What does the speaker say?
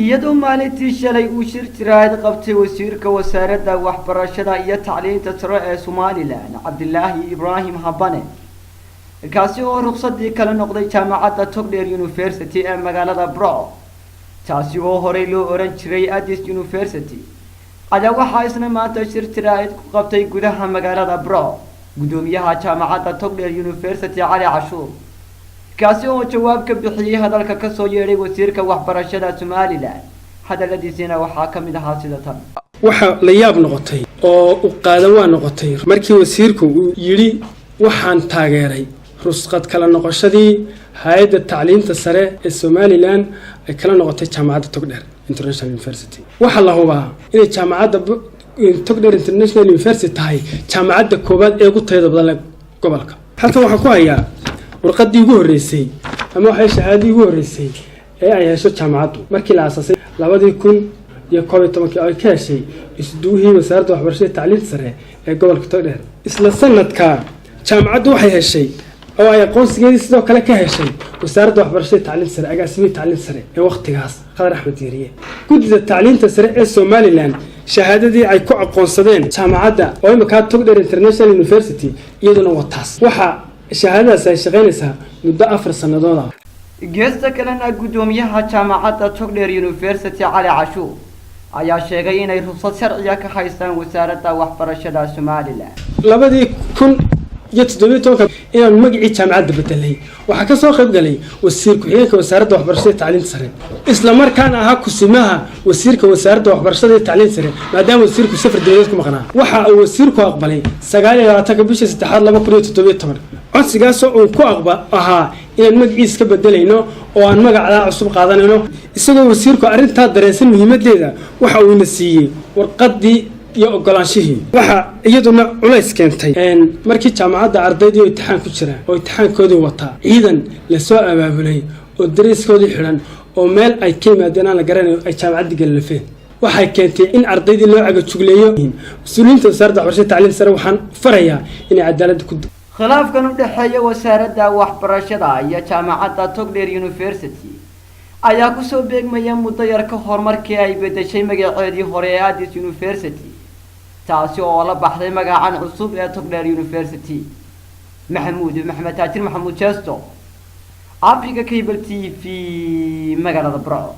iyadoo maalintii shalay uu shir jiraayad qabtay wasiirka wasaaradda waxbarashada iyo tacliinta sare ee Somaliland Cabdilaahi Ibraahim Habane kaasi oo ruqsadii kala noqday jaamacadda Togdheer University ee magaalada Burco taasi oo horey loo oran jiray Addis University ayaa waxaa isna maanta shir jiraayad ku qabtay gudaha magaalada Burco gudoomiyaha jaamacadda Togdheer University Cali Cashuur kaasi oo jawaab ka bixiyay hadalka ka soo yeeray wasiirka waxbarashada Somaliland hadaladiisina waxaa ka mid ahaa sida tan waxa la yaab noqotay oo u qaadan waa noqotay markii wasiirku uu yiri waxaan taageeray rusqad kala noqoshadii hay'adda tacliinta sare ee Somaliland ay kala noqotay jaamacadda Togdheer International University waxa la hubaa in jaamacadda Togdheer International University tahay jaamacadda koobaad ee ugu tayada badan gobolka halkan waxa ku hayaa warqadii ugu horeysay ama waxay shahaadii ugu horeysay ee ay hesho jaamacaddu markii la aasaasay 2011 ay ka heshay isduuhii wasaaradda waxbarashada tacliinta sare ee gobolka Togdheer isla sanadka jaamacaddu waxay heshay oo ay aqoonsigeedii sidoo kale ka heshay wasaaradda waxbarashada tacliinta sare agaasimaha tacliinta sare ee waqtigaas Qadar Axmed Diiriye guddiga tacliinta sare ee Somaliland shahaadadii ay ku aqoonsadeen jaamacadda oo imika Togdheer International University iyaduna wataas waxa shahaadadaas ay shaqeynaysaa muddo 4 sanadood ah geesta kalena gudoomiyaha jaamacadda Togdheer University Cali Cashuur ayaa sheegay inay ruqsad sharciga ka haystaan wasaaradda waxbarashada Somaliland 2017 inaan magacii jaamacadda bedelay waxa ka soo qayb galay wasiir ku-xigeenka wasaaradda waxbarashada tacliinta sare isla markaana ahaa kusimaha wasiirka wasaaradda waxbarashada tacliinta sare maadaama wasiirku safar dawladeed ku maqnaa waxa uu wasiirku aqbalay 29 bishii 3 2017 codsigaas oo uu ku ahaa inaan magaciisa ka bedelayno oo aan magaca cusub qaadanayno isagoo wasiirku arinta dareensan muhiimadeeda waxa uu ina siiyay warqadii iyo ogolaanshihii waxa iyaduna culays keentay markii jaamacadda ardayda oo imtixaan ku jira oo imtixaankooda wata ciidan la soo abaabulay oo dariiskoodii xiran oo meel ay ka yimaadeen aan la garanayo ay jaamacadda galafeen waxay keentay in ardaydii loo caga jugleeyo mas'uuliyiinta wasaaradda waxbarashada tacliinta sare waxaan farayaa inay cadaalad ku khilaafkan u dhaxeeya wasaaradda waxbarashada iyo jaamacadda Togdheer University ayaa ku soo beegmaya muddo yar ka hor markii ay bedeshay magaceedii hore ee Addis University taasi oo la baxday magacan cusub ee Togdheer University Maxamed Taajir Maxamuud Jesto Africa Cable TV magaalada Burco